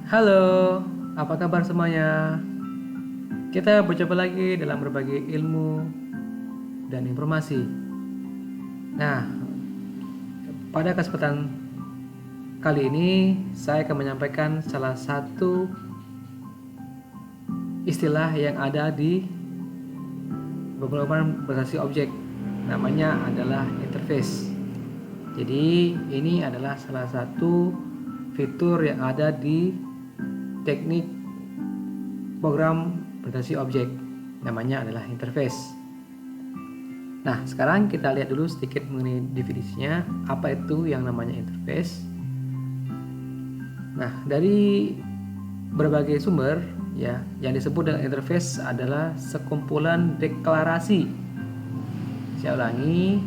Halo, apa kabar semuanya? Kita berjumpa lagi dalam berbagi ilmu dan informasi. Nah, pada kesempatan kali ini saya akan menyampaikan salah satu istilah yang ada di pemrograman berbasis objek. Namanya adalah interface. Jadi, ini adalah salah satu fitur yang ada di teknik program berbasis objek. Namanya adalah interface. Nah, sekarang kita lihat dulu sedikit mengenai definisinya. Apa itu yang namanya interface? Nah, dari berbagai sumber ya, yang disebut dengan interface adalah sekumpulan deklarasi. Saya ulangi,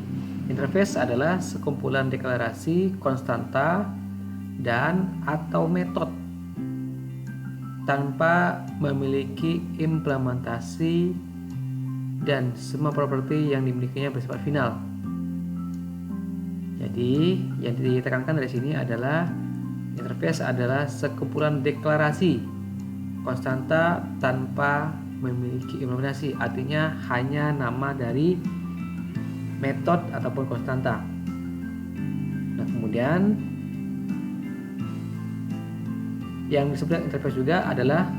interface adalah sekumpulan deklarasi konstanta dan atau metode tanpa memiliki implementasi dan semua properti yang dimilikinya bersifat final. Jadi, yang ditekankan dari sini adalah interface adalah sekumpulan deklarasi konstanta tanpa memiliki implementasi. Artinya hanya nama dari metode ataupun konstanta. Nah, kemudian yang disebut interface juga adalah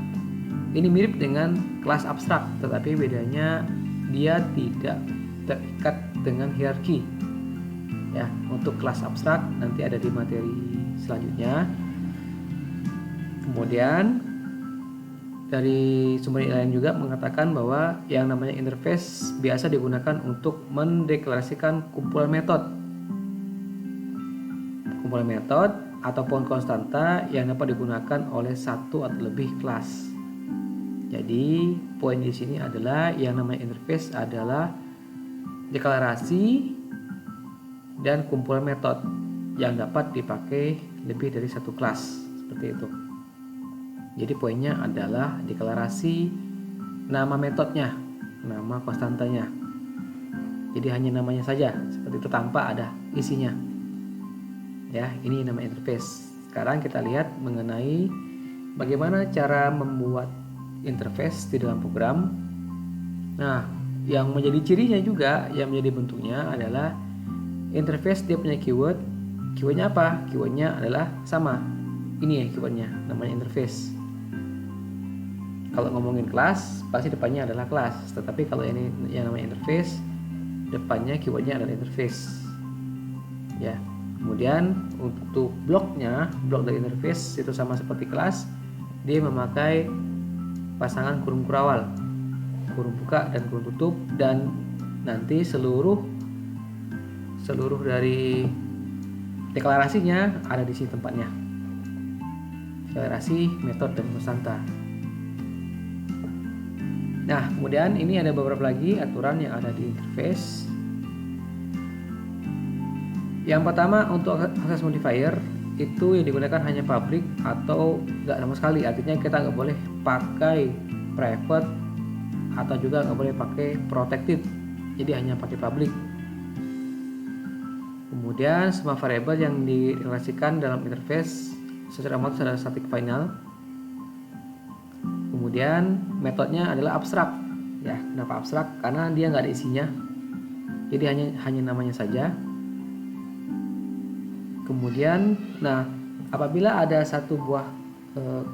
ini mirip dengan kelas abstrak, tetapi bedanya dia tidak terikat dengan hierarki. Ya, untuk kelas abstrak nanti ada di materi selanjutnya. Kemudian dari sumber lain juga mengatakan bahwa yang namanya interface biasa digunakan untuk mendeklarasikan kumpulan metode ataupun konstanta yang dapat digunakan oleh satu atau lebih kelas. Jadi poin di sini adalah yang namanya interface adalah deklarasi dan kumpulan metode yang dapat dipakai lebih dari satu kelas, seperti itu. Jadi poinnya adalah deklarasi, nama metodenya, nama konstantanya. Jadi hanya namanya saja, seperti itu tanpa ada isinya. Ya, ini nama interface. Sekarang kita lihat mengenai bagaimana cara membuat interface di dalam program. Nah, yang menjadi cirinya juga, yang menjadi bentuknya adalah interface dia punya keyword. Keywordnya apa? Keywordnya adalah sama. Ini ya keywordnya, namanya interface. Kalau ngomongin kelas, pasti depannya adalah kelas. Tetapi kalau ini yang namanya interface, depannya keywordnya adalah interface. Ya. Kemudian untuk blok dari interface itu sama seperti kelas. Dia memakai pasangan kurung kurawal, kurung buka dan kurung tutup, dan nanti seluruh dari deklarasinya ada di sini tempatnya. Deklarasi, metode, dan konstanta. Nah, kemudian ini ada beberapa lagi aturan yang ada di interface. Yang pertama, untuk access modifier itu yang digunakan hanya public atau nggak sama sekali. Artinya kita nggak boleh pakai private atau juga nggak boleh pakai protected. Jadi hanya pakai public. Kemudian semua variabel yang direlasikan dalam interface secara otomatis adalah static final. Kemudian metodenya adalah abstrak. Ya, kenapa abstrak? Karena dia nggak ada isinya. Jadi hanya namanya saja. Kemudian, nah, apabila ada satu buah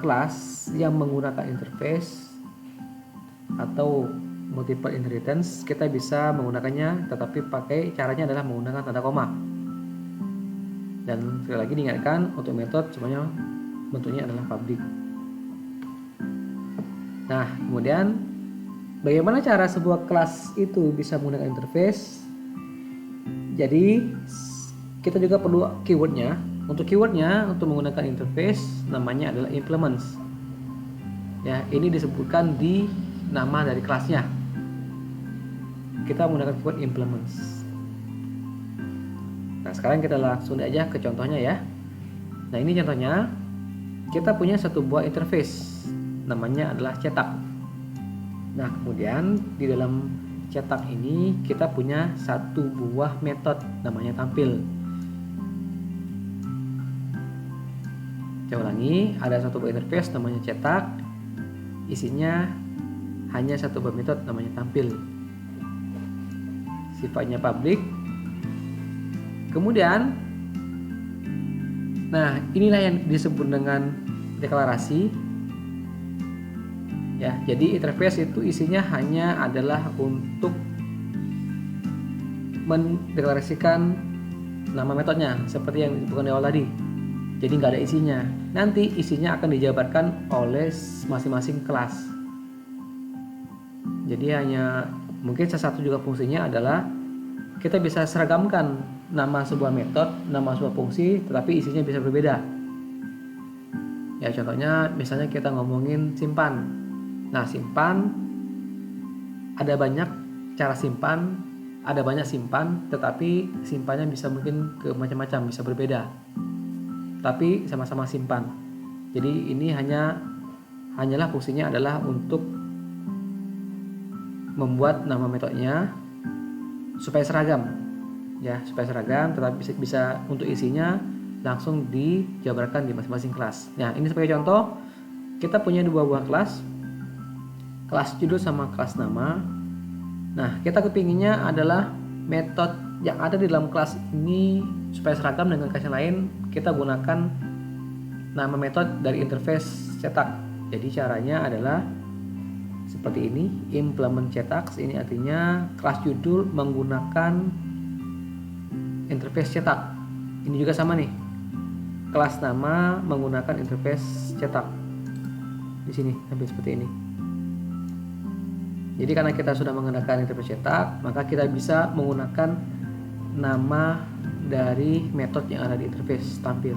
kelas yang menggunakan interface atau multiple inheritance, kita bisa menggunakannya, tetapi caranya adalah menggunakan tanda koma. Dan sekali lagi diingatkan, untuk metode semuanya bentuknya adalah public. Nah, kemudian bagaimana cara sebuah kelas itu bisa menggunakan interface? Jadi kita juga perlu keywordnya. Untuk keywordnya, untuk menggunakan interface, namanya adalah implements. Ya, ini disebutkan di nama dari kelasnya. Kita menggunakan keyword implements. Nah, sekarang kita langsung aja ke contohnya ya. Nah, ini contohnya. Kita punya satu buah interface, namanya adalah cetak. Nah, kemudian di dalam cetak ini kita punya satu buah metode namanya tampil. Saya ulangi, ada satu buah interface namanya cetak, isinya hanya satu buah metode namanya tampil. Sifatnya public. Kemudian, nah inilah yang disebut dengan deklarasi. Ya, jadi interface itu isinya hanya adalah untuk mendeklarasikan nama metodenya seperti yang disebutkan di awal tadi. Jadi nggak ada isinya. Nanti isinya akan dijabarkan oleh masing-masing kelas. Jadi hanya mungkin salah satu juga fungsinya adalah kita bisa seragamkan nama sebuah metode, nama sebuah fungsi, tetapi isinya bisa berbeda. Ya contohnya misalnya kita ngomongin simpan. Nah simpan ada banyak cara simpan, ada banyak simpan, tetapi simpannya bisa mungkin ke macam-macam, bisa berbeda. Tapi sama-sama simpan. Jadi ini hanyalah fungsinya adalah untuk membuat nama metodenya supaya seragam. Ya, supaya seragam, tetapi bisa untuk isinya langsung dijabarkan di masing-masing kelas. Nah, ini sebagai contoh, kita punya dua buah kelas judul sama kelas nama. Nah, kita kepinginnya adalah metode yang ada di dalam kelas ini supaya seragam dengan kelas yang lain. Kita gunakan nama metode dari interface cetak. Jadi caranya adalah seperti ini, implement cetak. Ini artinya kelas judul menggunakan interface cetak. Ini juga sama nih, kelas nama menggunakan interface cetak. Di sini sampai seperti ini. Jadi karena kita sudah menggunakan interface cetak, maka kita bisa menggunakan nama dari metode yang ada di interface tampil.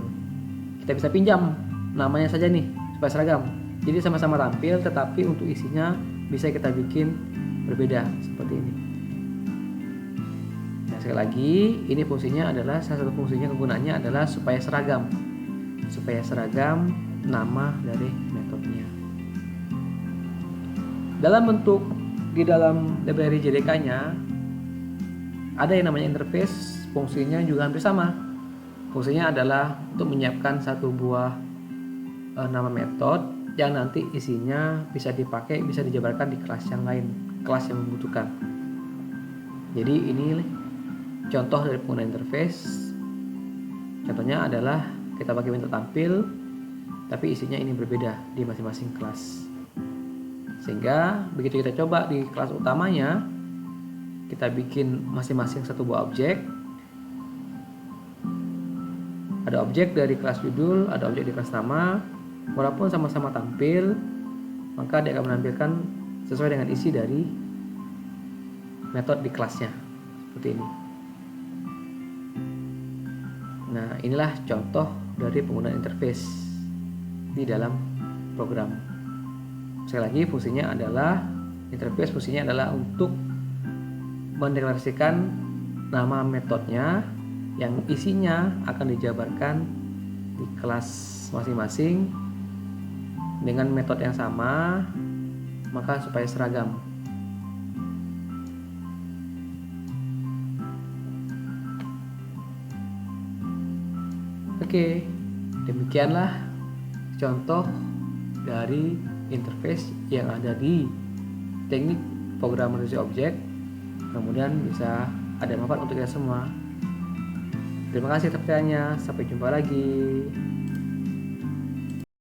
Kita bisa pinjam namanya saja nih supaya seragam. Jadi sama-sama tampil, tetapi untuk isinya bisa kita bikin berbeda seperti ini. Nah sekali lagi, ini fungsinya adalah salah satu fungsinya kegunaannya adalah supaya seragam nama dari metodenya. Dalam bentuk di dalam library JDK-nya ada yang namanya interface, fungsinya juga hampir sama. Fungsinya adalah untuk menyiapkan satu buah nama metode yang nanti isinya bisa dipakai, bisa dijabarkan di kelas yang lain, kelas yang membutuhkan. Jadi ini contoh dari penggunaan interface. Contohnya adalah kita pakai metode tampil, tapi isinya ini berbeda di masing-masing kelas. Sehingga begitu kita coba di kelas utamanya, kita bikin masing-masing satu buah objek. Ada objek dari kelas judul, ada objek di kelas nama. Walaupun sama-sama tampil, maka dia akan menampilkan sesuai dengan isi dari metode di kelasnya. Seperti ini. Nah, inilah contoh dari penggunaan interface di dalam program. Sekali lagi, fungsinya adalah interface, fungsinya adalah untuk mendeklarasikan nama metodenya yang isinya akan dijabarkan di kelas masing-masing dengan metode yang sama, maka supaya seragam. Oke, demikianlah contoh dari interface yang ada di teknik programmasi objek. Kemudian bisa ada manfaat untuk kita semua. Terima kasih atas perhatiannya. Sampai jumpa lagi.